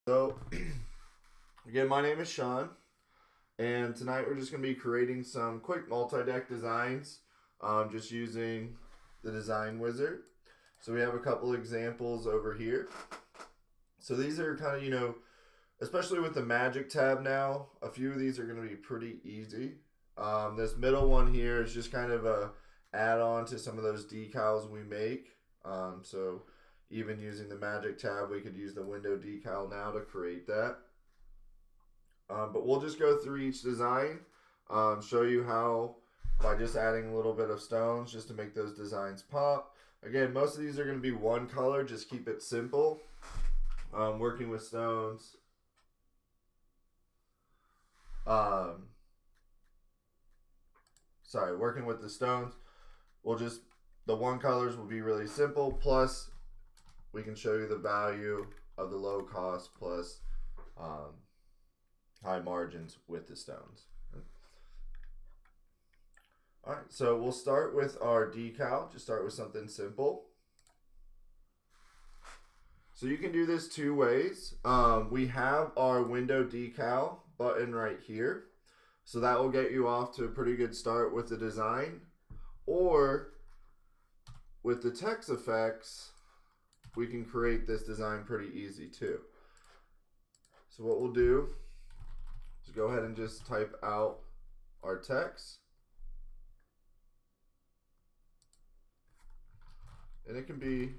So, again, my name is Sean, and tonight we're just going to be creating some quick multi-deck designs, just using the design wizard. So we have a couple examples over here. So these are kind of, especially with the magic tab now, a few of these are going to be pretty easy. This middle one here is just kind of a add-on to some of those decals we make. So even using the magic tab, we could use the window decal now to create that. But we'll just go through each design, show you how by just adding a little bit of stones just to make those designs pop. Again, most of these are going to be one color, just keep it simple. Working with stones. Working with the stones, the one colors will be really simple, plus we can show you the value of the low cost plus high margins with the stones. All right, so we'll start with our decal. Just start with something simple. So you can do this two ways. We have our window decal button right here. So that will get you off to a pretty good start with the design. Or with the text effects, we can create this design pretty easy too. So what we'll do is go ahead and just type out our text. And it can be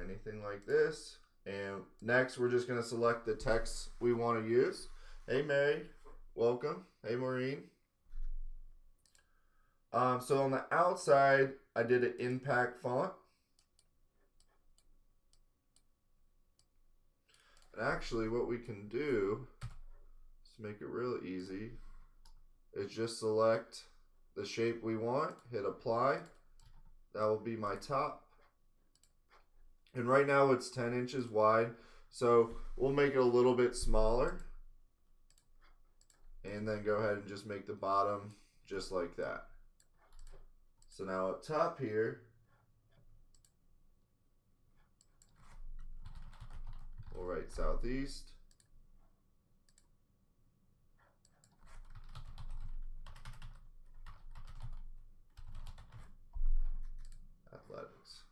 anything like this. And next we're just going to select the text we want to use. Hey Mary, welcome. Hey Maureen. So on the outside, I did an impact font. And actually what we can do to make it real easy is just select the shape we want, hit apply. That will be my top. And right now it's 10 inches wide, so we'll make it a little bit smaller. And then go ahead and just make the bottom just like that. So now up top here, we'll write Southeast. Athletics.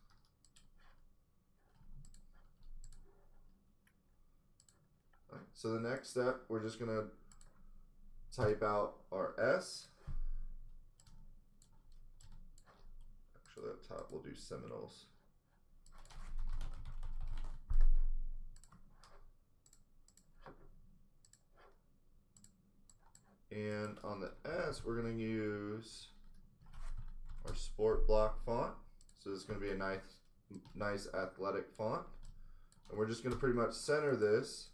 All right, so the next step, we're just going to type out our S. Actually, up top, we'll do Seminoles. And on the S, we're going to use our Sport Block font. So this is going to be a nice athletic font. And we're just going to pretty much center this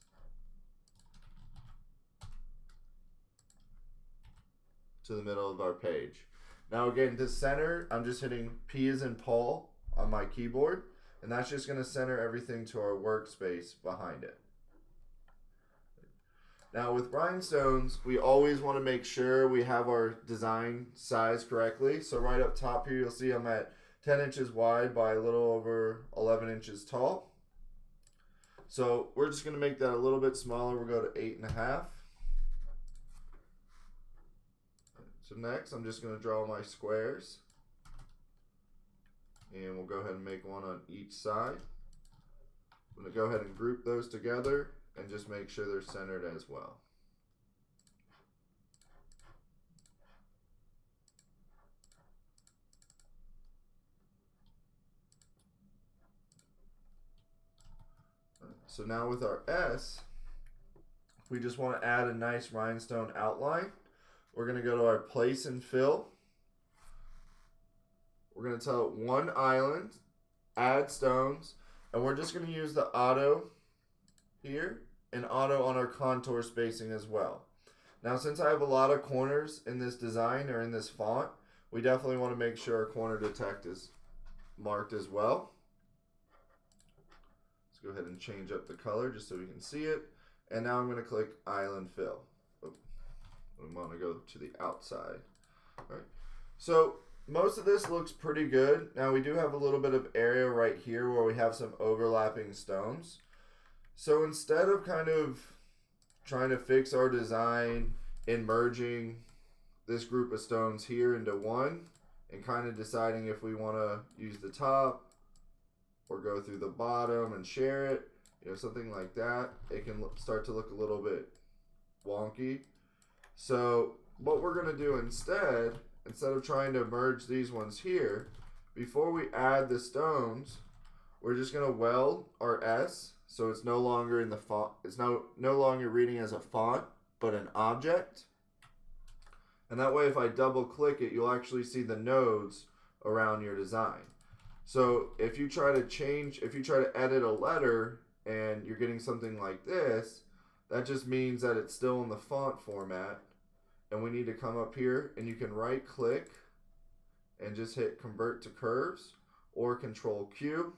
to the middle of our page. Now again, to center, I'm just hitting P as in Paul on my keyboard, and that's just going to center everything to our workspace behind it. Now with rhinestones, we always want to make sure we have our design size correctly. So right up top here, you'll see I'm at 10 inches wide by a little over 11 inches tall. So we're just going to make that a little bit smaller. We'll go to 8.5. So next, I'm just going to draw my squares. And we'll go ahead and make one on each side. I'm going to go ahead and group those together and just make sure they're centered as well. So now with our S, we just want to add a nice rhinestone outline. We're going to go to our place and fill. We're going to tell it one island, add stones, and we're just going to use the auto here and auto on our contour spacing as well. Now since I have a lot of corners in this design or in this font, we definitely want to make sure our corner detect is marked as well. Let's go ahead and change up the color just so we can see it. And now I'm going to click island fill. We want to go to the outside. All right. So most of this looks pretty good. Now we do have a little bit of area right here where we have some overlapping stones. So instead of kind of trying to fix our design in merging this group of stones here into one and kind of deciding if we want to use the top or go through the bottom and share it, you know, something like that, it can start to look a little bit wonky. So what we're going to do instead of trying to merge these ones here, before we add the stones, we're just going to weld our S so it's no longer in the font. It's no longer reading as a font, but an object. And that way, if I double click it, you'll actually see the nodes around your design. So if you try to edit a letter and you're getting something like this, that just means that it's still in the font format. And we need to come up here and you can right click and just hit convert to curves or control Q,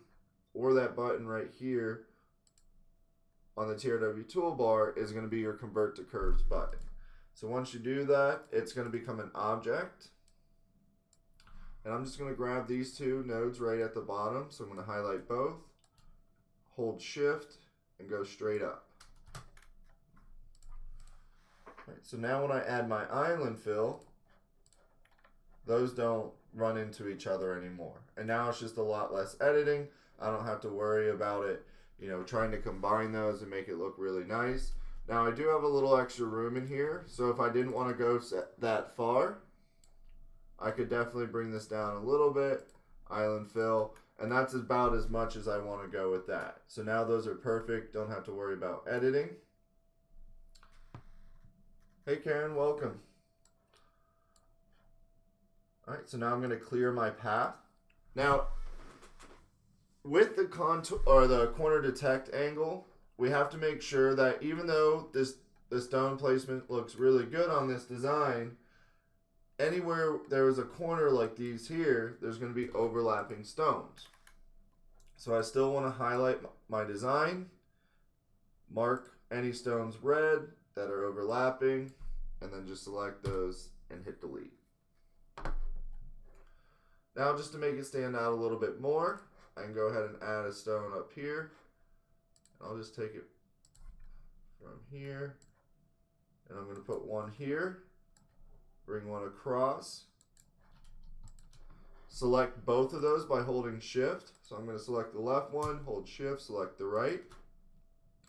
or that button right here on the TRW toolbar is going to be your convert to curves button. So once you do that, it's going to become an object. And I'm just going to grab these two nodes right at the bottom. So I'm going to highlight both, hold shift, and go straight up. Right, so now when I add my island fill, those don't run into each other anymore. And now it's just a lot less editing. I don't have to worry about it, you know, trying to combine those and make it look really nice. Now I do have a little extra room in here, so if I didn't want to go that far, I could definitely bring this down a little bit, island fill, and that's about as much as I want to go with that. So now those are perfect, don't have to worry about editing. Hey Karen, welcome. Alright, so now I'm going to clear my path. Now, with the contour or the corner detect angle, we have to make sure that even though the stone placement looks really good on this design, anywhere there is a corner like these here, there's going to be overlapping stones. So I still want to highlight my design, mark any stones red that are overlapping, and then just select those and hit delete. Now just to make it stand out a little bit more, I can go ahead and add a stone up here. I'll just take it from here, and I'm going to put one here, bring one across, select both of those by holding shift. So I'm going to select the left one, hold shift, select the right.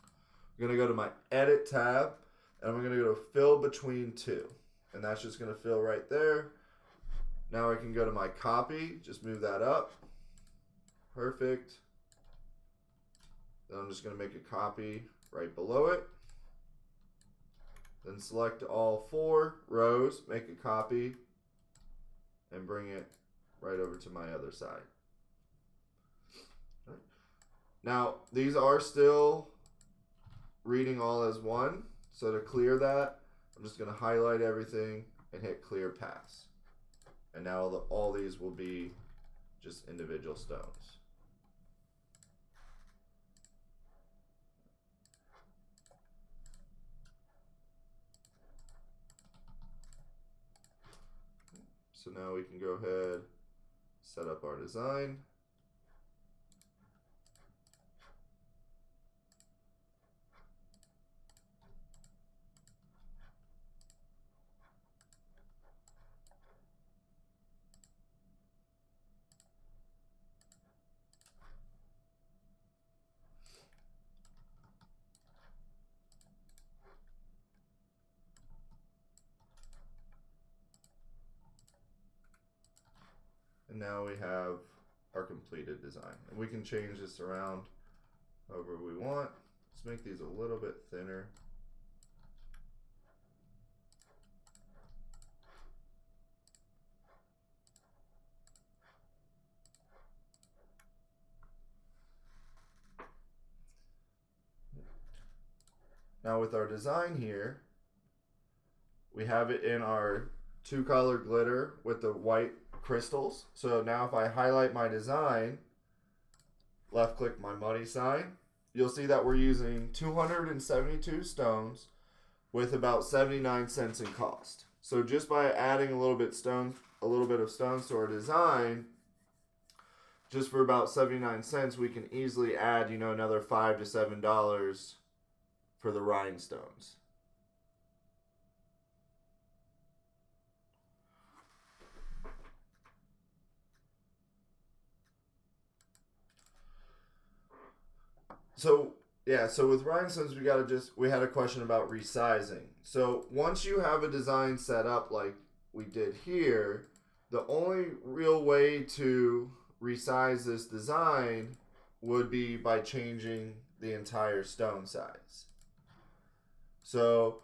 I'm going to go to my edit tab, and I'm going to go to fill between two, and that's just going to fill right there. Now I can go to my copy, just move that up, perfect. Then I'm just going to make a copy right below it. Then select all 4 rows, make a copy, and bring it right over to my other side. Right. Now, these are still reading all as one. So to clear that, I'm just going to highlight everything and hit clear pass. And now all these will be just individual stones. So now we can go ahead, set up our design. And now we have our completed design. And we can change this around however we want. Let's make these a little bit thinner. Now with our design here, we have it in our 2-color glitter with the white crystals. So now if I highlight my design, left click my money sign, you'll see that we're using 272 stones with about 79 cents in cost. So just by adding a little bit of stones to our design, just for about 79 cents, we can easily add, another $5 to $7 for the rhinestones. So with rhinestones, we had a question about resizing. So once you have a design set up like we did here, the only real way to resize this design would be by changing the entire stone size. So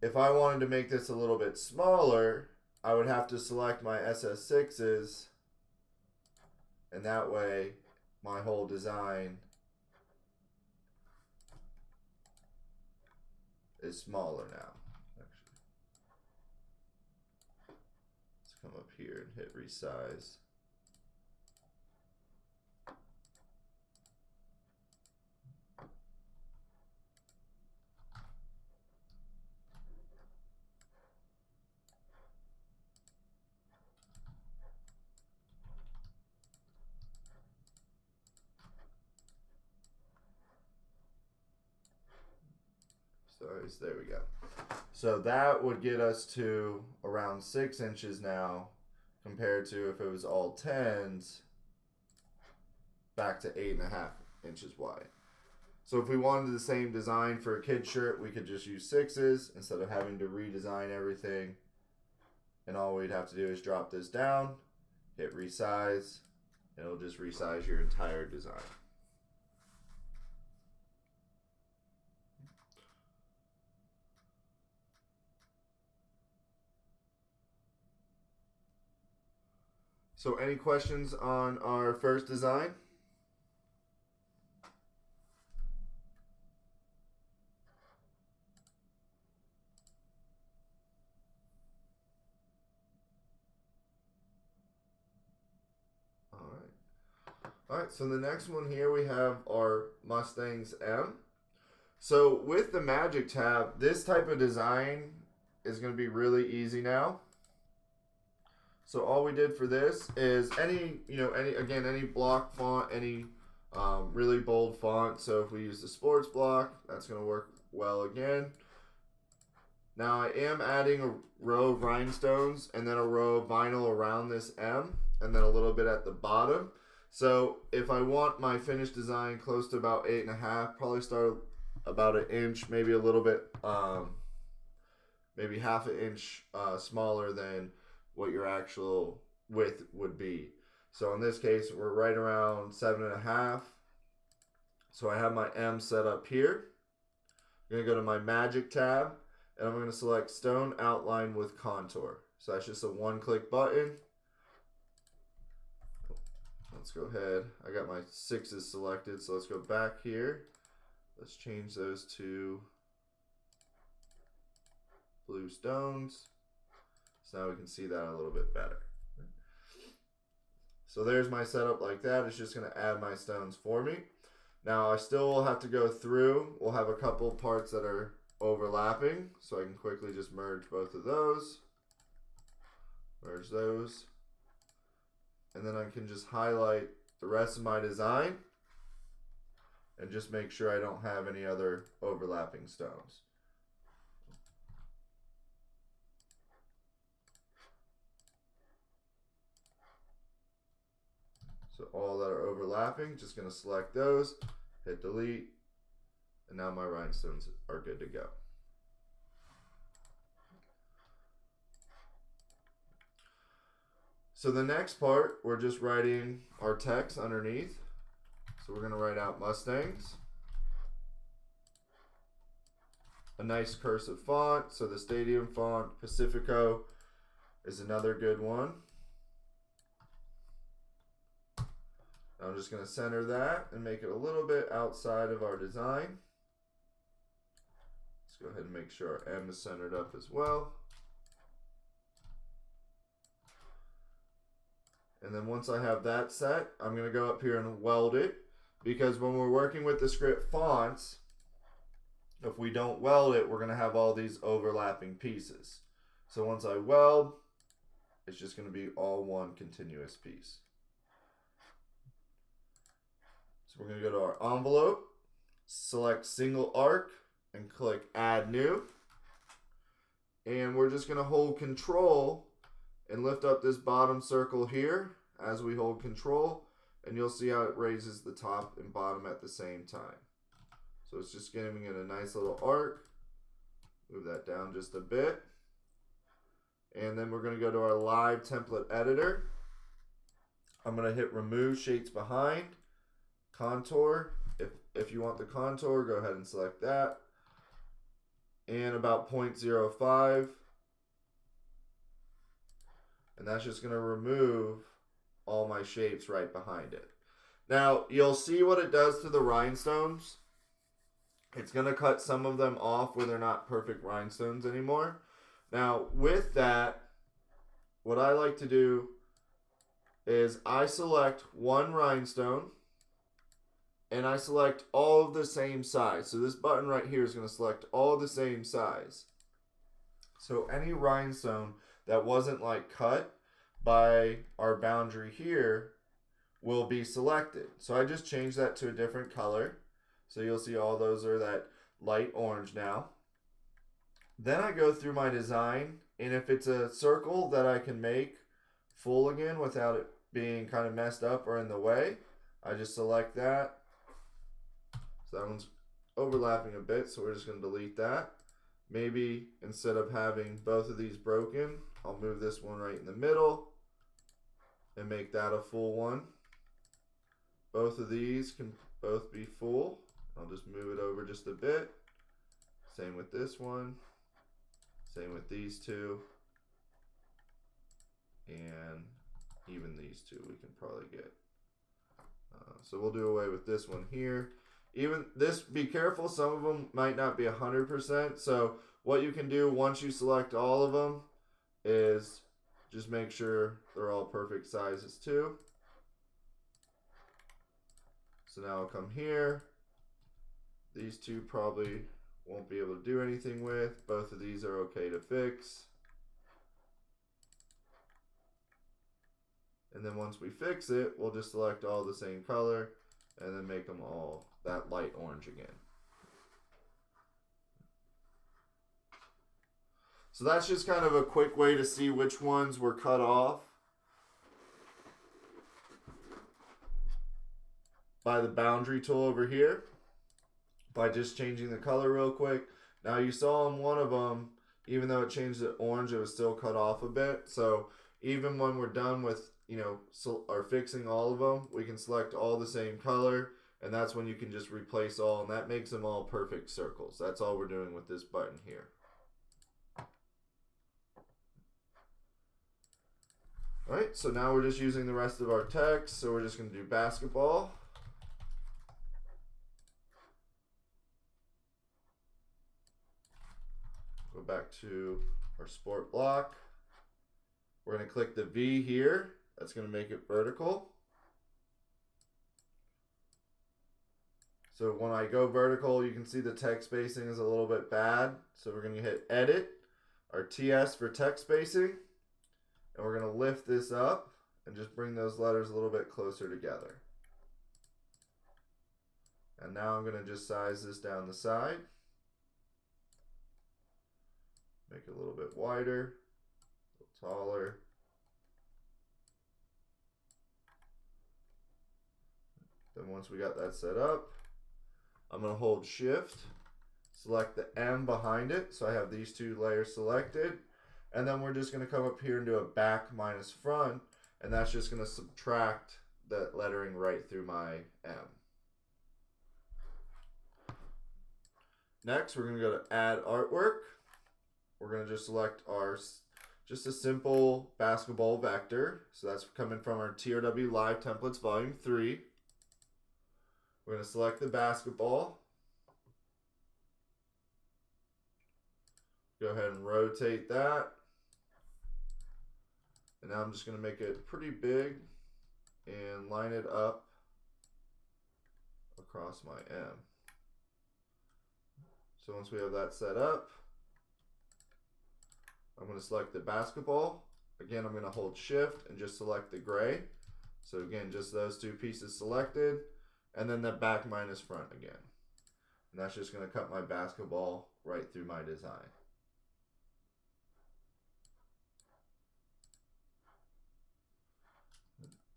if I wanted to make this a little bit smaller, I would have to select my SS6s, and that way my whole design is smaller now. Actually, let's come up here and hit resize. So there we go. So that would get us to around 6 inches now, compared to if it was all 10s, back to 8.5 inches wide. So if we wanted the same design for a kid shirt, we could just use 6s instead of having to redesign everything. And all we'd have to do is drop this down, hit resize, and it'll just resize your entire design. So any questions on our first design? Alright, so the next one here we have our Mustangs M. So with the Magic tab, this type of design is going to be really easy now. So all we did for this is any block font, any really bold font. So if we use the sports block, that's going to work well again. Now I am adding a row of rhinestones and then a row of vinyl around this M, and then a little bit at the bottom. So if I want my finished design close to about 8.5, probably start about an inch, maybe a little bit, maybe half an inch smaller than what your actual width would be. So in this case, we're right around 7.5. So I have my M set up here. I'm gonna go to my Magic tab, and I'm gonna select Stone Outline with Contour. So that's just a one-click button. Let's go ahead. I got my 6s selected, so let's go back here. Let's change those to blue stones. So now we can see that a little bit better. So there's my setup like that. It's just going to add my stones for me. Now I still will have to go through. We'll have a couple parts that are overlapping, so I can quickly just merge both of those. Merge those. And then I can just highlight the rest of my design and just make sure I don't have any other overlapping stones. So all that are overlapping, just going to select those, hit delete, and now my rhinestones are good to go. So the next part, we're just writing our text underneath. So we're going to write out Mustangs. A nice cursive font. So the Stadium font, Pacifico, is another good one. Now I'm just going to center that and make it a little bit outside of our design. Let's go ahead and make sure our M is centered up as well. And then once I have that set, I'm going to go up here and weld it, because when we're working with the script fonts, if we don't weld it, we're going to have all these overlapping pieces. So once I weld, it's just going to be all one continuous piece. So we're going to go to our envelope, select single arc, and click add new. And we're just going to hold control and lift up this bottom circle here as we hold control, and you'll see how it raises the top and bottom at the same time. So it's just giving it a nice little arc. Move that down just a bit. And then we're going to go to our live template editor. I'm going to hit remove shapes behind, contour. If you want the contour, go ahead and select that. And about 0.05. And that's just going to remove all my shapes right behind it. Now, you'll see what it does to the rhinestones. It's going to cut some of them off where they're not perfect rhinestones anymore. Now, with that, what I like to do is I select one rhinestone and I select all of the same size. So this button right here is going to select all the same size. So any rhinestone that wasn't like cut by our boundary here will be selected. So I just changed that to a different color. So you'll see all those are that light orange now. Then I go through my design, and if it's a circle that I can make full again without it being kind of messed up or in the way, I just select that. So that one's overlapping a bit, so we're just going to delete that. Maybe instead of having both of these broken, I'll move this one right in the middle and make that a full one. Both of these can both be full. I'll just move it over just a bit. Same with this one. Same with these two. And even these two we can probably get. So we'll do away with this one here. Even this, be careful, some of them might not be 100%. So what you can do once you select all of them is just make sure they're all perfect sizes too. So now I'll come here. These two probably won't be able to do anything with. Both of these are okay to fix. And then once we fix it, we'll just select all the same color and then make them all that light orange again. So that's just kind of a quick way to see which ones were cut off by the boundary tool over here, by just changing the color real quick. Now you saw on one of them, even though it changed to orange, it was still cut off a bit. So even when we're done with, or fixing all of them, we can select all the same color, and that's when you can just replace all, and that makes them all perfect circles. That's all we're doing with this button here. All right, so now we're just using the rest of our text. So we're just going to do basketball. Go back to our sport block. We're going to click the V here. That's going to make it vertical. So when I go vertical, you can see the text spacing is a little bit bad. So we're going to hit edit, our TS for text spacing, and we're going to lift this up and just bring those letters a little bit closer together. And now I'm going to just size this down the side. Make it a little bit wider, a little taller. Then once we got that set up, I'm going to hold shift, select the M behind it, so I have these two layers selected, and then we're just going to come up here and do a back minus front, and that's just going to subtract that lettering right through my M. Next, we're going to go to add artwork. We're going to just select just a simple basketball vector, so that's coming from our TRW Live Templates Volume 3. We're going to select the basketball. Go ahead and rotate that. And now I'm just going to make it pretty big and line it up across my M. So once we have that set up, I'm going to select the basketball. Again, I'm going to hold shift and just select the gray. So again, just those two pieces selected, and then the back minus front again. And that's just going to cut my basketball right through my design.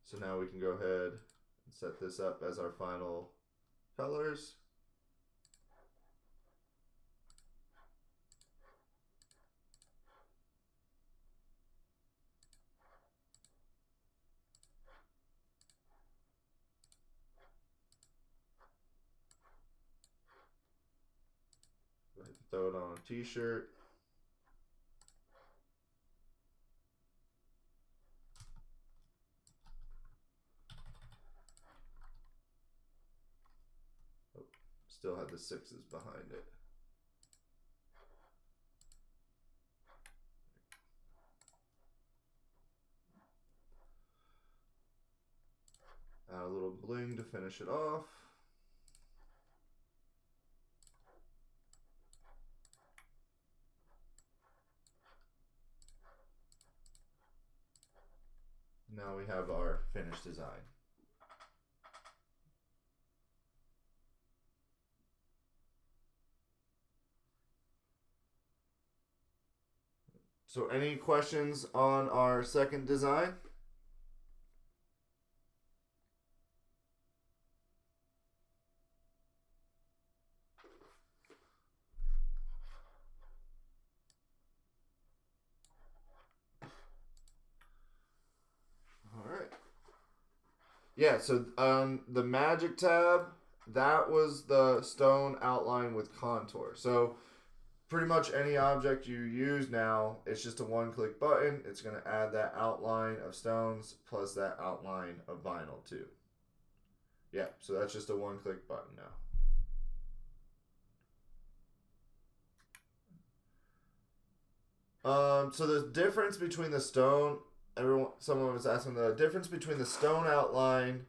So now we can go ahead and set this up as our final colors. Go ahead and throw it on a t-shirt. Oh, still have the 6s behind it. Add a little bling to finish it off. Now we have our finished design. So any questions on our second design? All right. Yeah, so the magic tab, that was the stone outline with contour. So pretty much any object you use now, it's just a one-click button. It's going to add that outline of stones plus that outline of vinyl too. Yeah, so that's just a one-click button now. So the difference between the stone, someone was asking the difference between the stone outline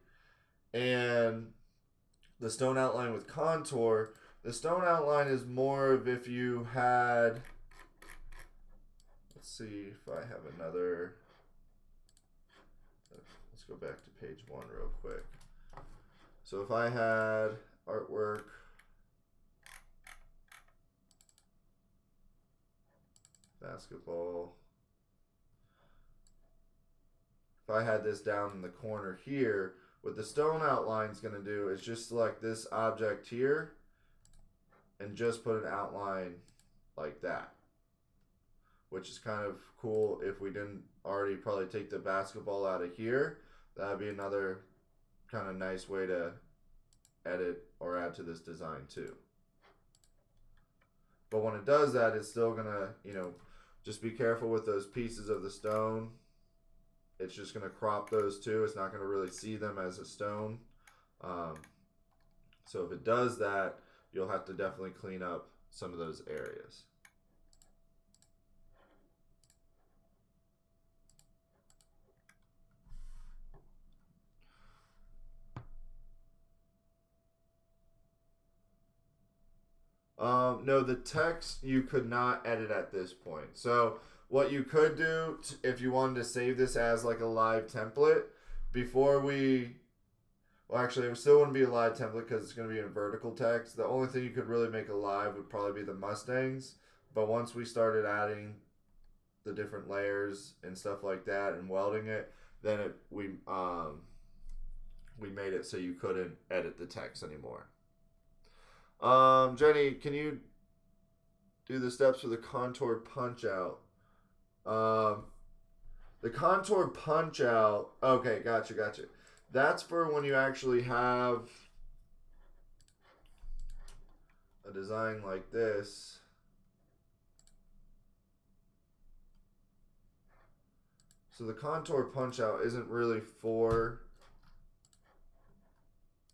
and the stone outline with contour. The stone outline is more of if you had, let's see if I have another, let's go back to page 1 real quick. So if I had artwork, basketball, if I had this down in the corner here, what the stone outline is going to do is just select this object here and just put an outline like that, which is kind of cool. If we didn't already probably take the basketball out of here, that would be another kind of nice way to edit or add to this design too. But when it does that, it's still gonna, just be careful with those pieces of the stone. It's just gonna crop those too. It's not gonna really see them as a stone. So if it does that, you'll have to definitely clean up some of those areas. No, the text you could not edit at this point. So what you could do if you wanted to save this as like a live template before well, actually, it still wouldn't be a live template because it's going to be in vertical text. The only thing you could really make alive would probably be the Mustangs. But once we started adding the different layers and stuff like that and welding it, then we made it so you couldn't edit the text anymore. Jenny, can you do the steps for the contour punch out? The contour punch out. Okay, gotcha. That's for when you actually have a design like this. So the contour punch out isn't really for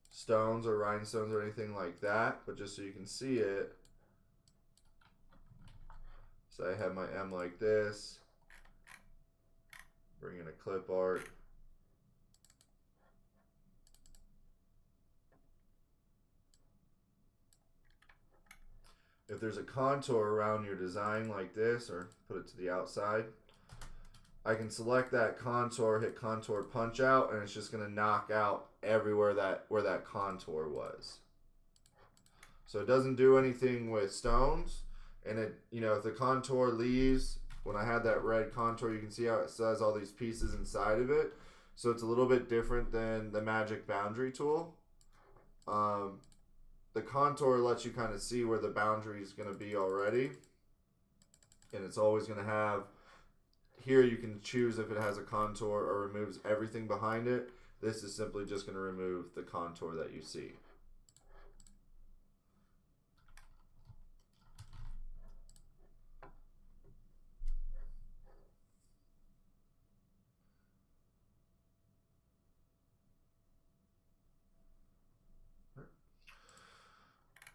stones or rhinestones or anything like that, but just so you can see it. So I have my M like this. Bring in a clip art. if there's a contour around your design like this, or put it to the outside, I can select that contour, hit contour punch out, and it's just going to knock out everywhere where that contour was. So it doesn't do anything with stones, and it, you know, if the contour leaves, when I had that red contour, you can see how it says all these pieces inside of it. So it's a little bit different than the magic boundary tool. The contour lets you kind of see where the boundary is going to be already, and it's always going to have, here you can choose if it has a contour or removes everything behind it. This is simply just going to remove the contour that you see.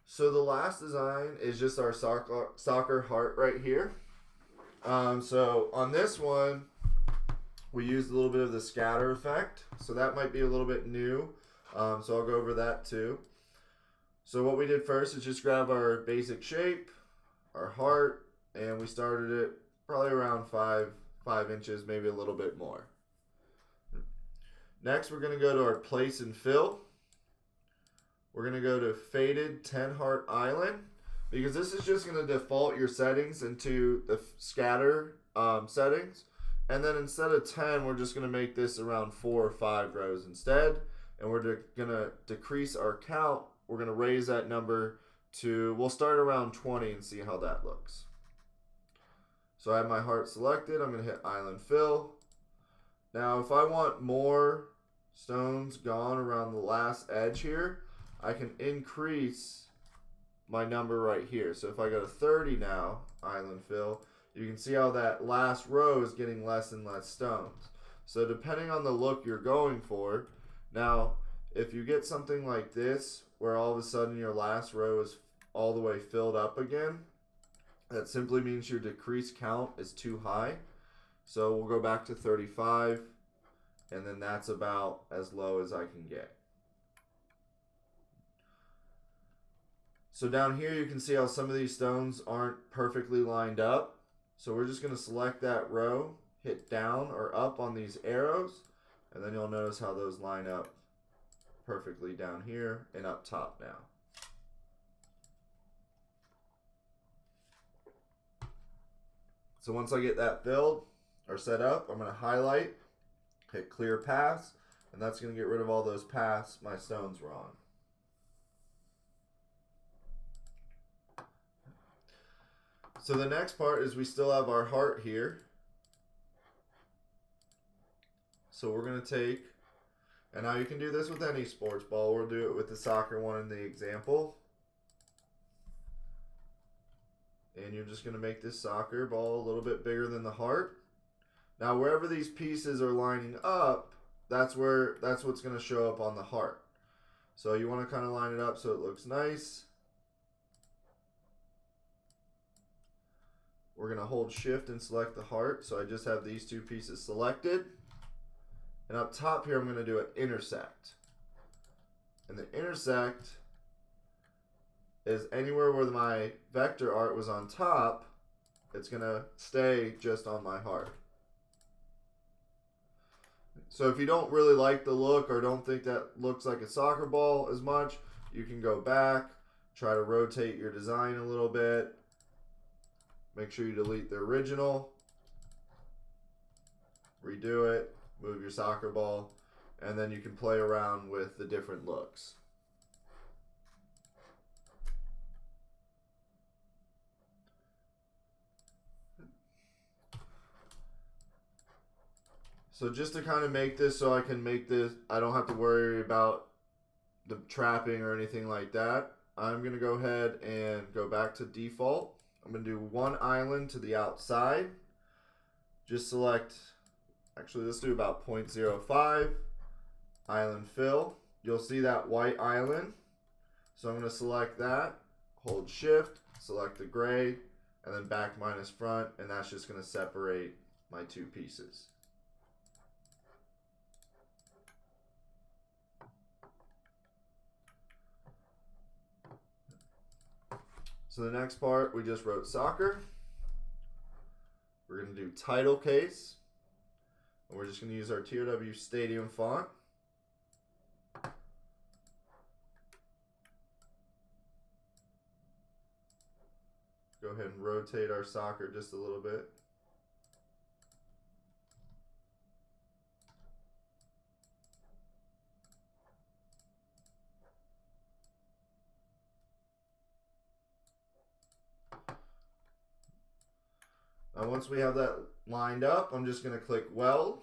So the last design is just our soccer heart right here. So on this one, we used a little bit of the scatter effect. So that might be a little bit new. So I'll go over that too. So what we did first is just grab our basic shape, our heart, and we started it probably around 5 inches, maybe a little bit more. Next, we're going to go to our place and fill. We're going to go to faded 10 heart island, because this is just going to default your settings into the scatter settings. And then instead of 10, we're just going to make this around 4 or 5 rows instead. And we're going to decrease our count. We're going to raise that number to, we'll start around 20 and see how that looks. So I have my heart selected. I'm going to hit island fill. Now, if I want more stones gone around the last edge here, I can increase my number right here. So if I go to 30 now, island fill, you can see how that last row is getting less and less stones. So depending on the look you're going for, now if you get something like this, where all of a sudden your last row is all the way filled up again, that simply means your decrease count is too high. So we'll go back to 35, and then that's about as low as I can get. So down here you can see how some of these stones aren't perfectly lined up. So we're just going to select that row, hit down or up on these arrows, and then you'll notice how those line up perfectly down here and up top now. So once I get that filled or set up, I'm going to highlight, hit clear paths, and that's going to get rid of all those paths my stones were on. So the next part is we still have our heart here. So we're going to take, and now you can do this with any sports ball. We'll do it with the soccer one in the example. And you're just going to make this soccer ball a little bit bigger than the heart. Now wherever these pieces are lining up, that's what's going to show up on the heart. So you want to kind of line it up so it looks nice. We're going to hold shift and select the heart. So I just have these two pieces selected. And up top here, I'm going to do an intersect. And the intersect is anywhere where my vector art was on top, it's going to stay just on my heart. So if you don't really like the look or don't think that looks like a soccer ball as much, you can go back, try to rotate your design a little bit. Make sure you delete the original, redo it, move your soccer ball, and then you can play around with the different looks. So just to kind of make this so I can make this, I don't have to worry about the trapping or anything like that, I'm going to go ahead and go back to default. I'm going to do one island to the outside. Just select, actually let's do about 0.05, island fill. You'll see that white island. So I'm going to select that, hold shift, select the gray, and then back minus front, and that's just going to separate my two pieces. So So the next part, we just wrote soccer. We're going to do title case. And we're just going to use our TOW Stadium font. Go ahead and rotate our soccer just a little bit. Now once we have that lined up, I'm just going to click weld.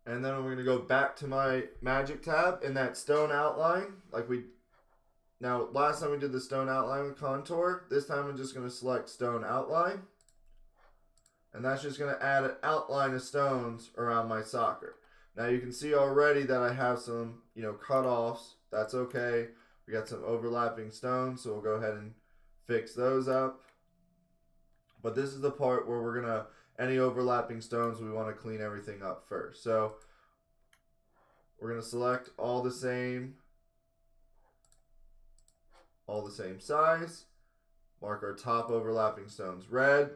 And then I'm going to go back to my magic tab in that stone outline. Now last time we did the stone outline with contour. This time I'm just going to select stone outline. And that's just going to add an outline of stones around my soccer. Now you can see already that I have some, cut-offs. That's okay. We got some overlapping stones, so we'll go ahead and fix those up. But this is the part where we're going to, any overlapping stones, we want to clean everything up first. So we're going to select all the same size. Mark our top overlapping stones red.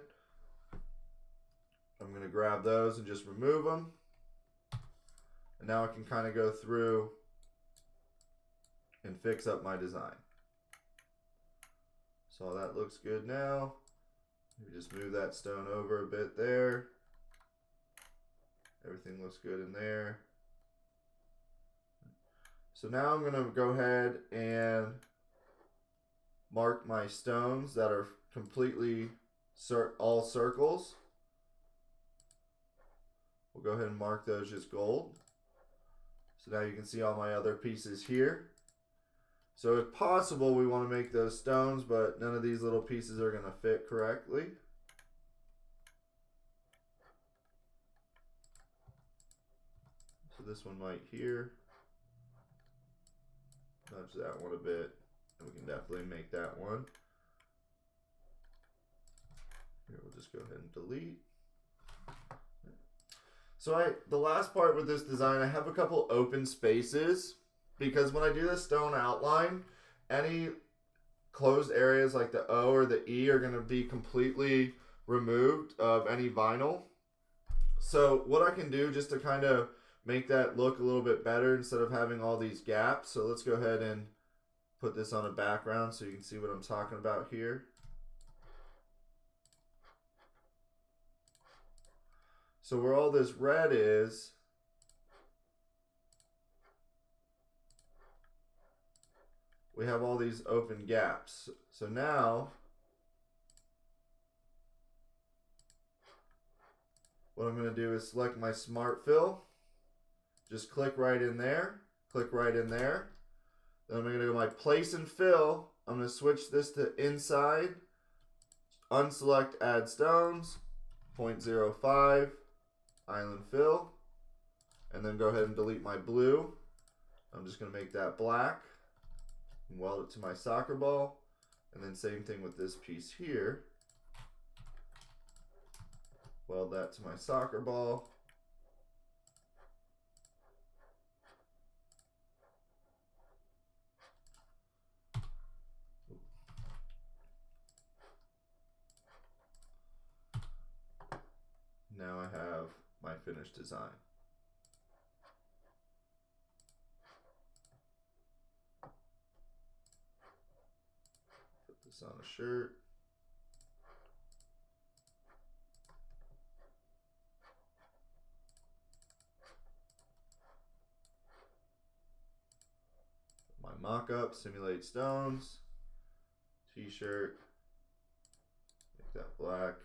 I'm going to grab those and just remove them. And now I can kind of go through and fix up my design. So that looks good now. Maybe just move that stone over a bit there. Everything looks good in there. So now I'm going to go ahead and mark my stones that are completely all circles. We'll go ahead and mark those just gold. So now you can see all my other pieces here. So if possible, we want to make those stones, but none of these little pieces are going to fit correctly. So this one right here. Nudge that one a bit, and we can definitely make that one. Here, we'll just go ahead and delete. So the last part with this design, I have a couple open spaces because when I do the stone outline, any closed areas like the O or the E are going to be completely removed of any vinyl. So what I can do just to kind of make that look a little bit better instead of having all these gaps. So let's go ahead and put this on a background so you can see what I'm talking about here. So where all this red is, we have all these open gaps. So now, what I'm going to do is select my Smart Fill. Just click right in there. Click right in there. Then I'm going to go to my Place and Fill. I'm going to switch this to Inside. Unselect Add Stones. 0.05. Island Fill. And then go ahead and delete my blue. I'm just going to make that black. And weld it to my soccer ball. And then same thing with this piece here. Weld that to my soccer ball. Now I have my finished design. Put this on a shirt. My mock-up, simulate stones, t-shirt, make that black.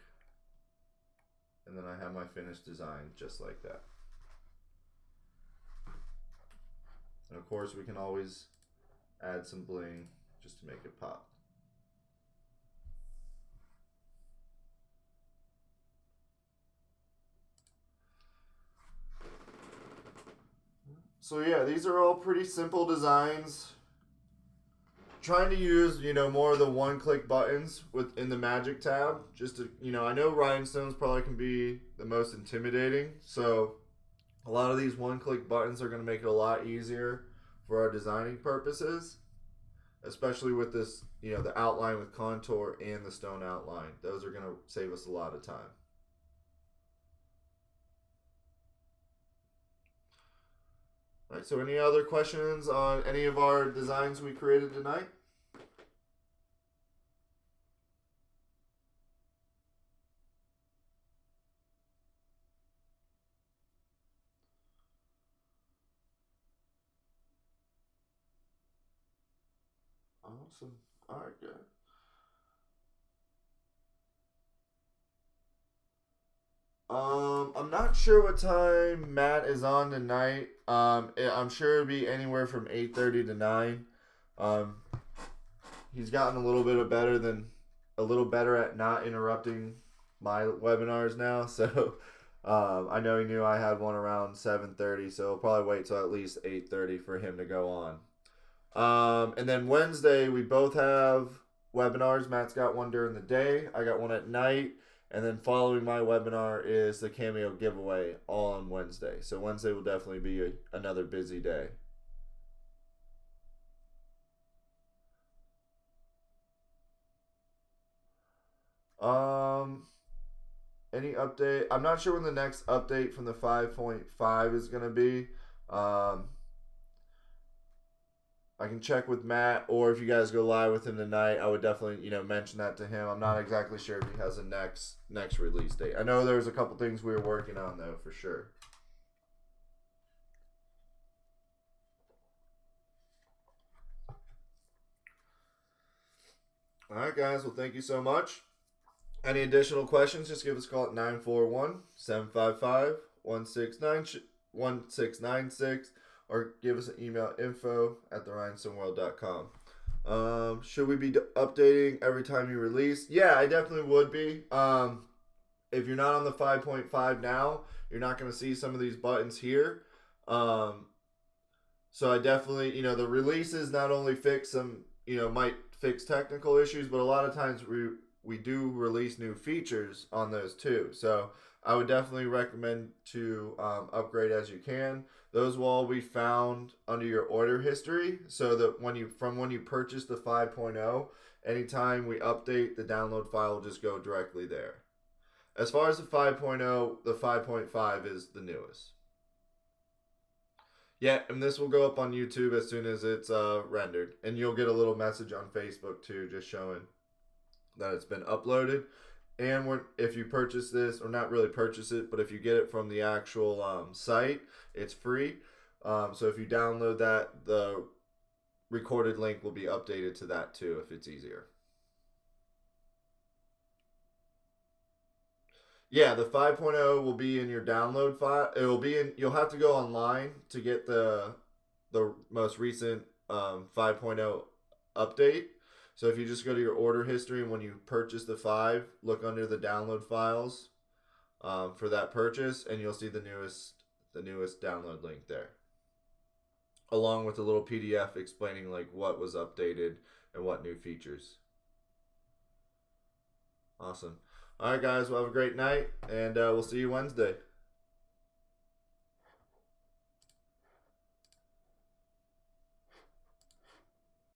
And then I have my finished design just like that. And of course we can always add some bling just to make it pop. So yeah, these are all pretty simple designs. Trying to use, more of the one-click buttons within the Magic tab. Just to, I know rhinestones probably can be the most intimidating. So a lot of these one-click buttons are going to make it a lot easier for our designing purposes. Especially with this the outline with contour and the stone outline. Those are going to save us a lot of time. All right, so any other questions on any of our designs we created tonight? Awesome. All right, good. I'm not sure what time Matt is on tonight. I'm sure it'll be anywhere from 8:30 to 9. Um, he's gotten a little better at not interrupting my webinars now. So, I know he knew I had one around 7:30, so he'll probably wait till at least 8:30 for him to go on. And then Wednesday we both have webinars. Matt's got one during the day. I got one at night. And then following my webinar is the Cameo giveaway all on Wednesday. So Wednesday will definitely be another busy day. Um, any update? I'm not sure when the next update from the 5.5 is going to be. I can check with Matt, or if you guys go live with him tonight, I would definitely, mention that to him. I'm not exactly sure if he has a next release date. I know there's a couple things we were working on though, for sure. All right, guys. Well, thank you so much. Any additional questions, just give us a call at 941-755-1696 or give us an email info@therhinestoneworld.com. Should we be updating every time you release? Yeah, I definitely would be. If you're not on the 5.5 now, you're not going to see some of these buttons here. So I definitely, the releases not only fix some, might fix technical issues, but a lot of times we do release new features on those too. So I would definitely recommend to upgrade as you can. Those will all be found under your order history, so that when you purchase the 5.0, anytime we update, the download file will just go directly there. As far as the 5.0, the 5.5 is the newest. Yeah, and this will go up on YouTube as soon as it's rendered, and you'll get a little message on Facebook too, just showing that it's been uploaded. And if you purchase this, or not really purchase it, but if you get it from the actual site, it's free. So if you download that, the recorded link will be updated to that too, if it's easier. Yeah, the 5.0 will be in your download file. It will be in. You'll have to go online to get the most recent 5.0 update. So if you just go to your order history, and when you purchase the 5, look under the download files for that purchase, and you'll see the newest download link there, along with a little PDF explaining like what was updated and what new features. Awesome. All right, guys. Well, have a great night, and we'll see you Wednesday.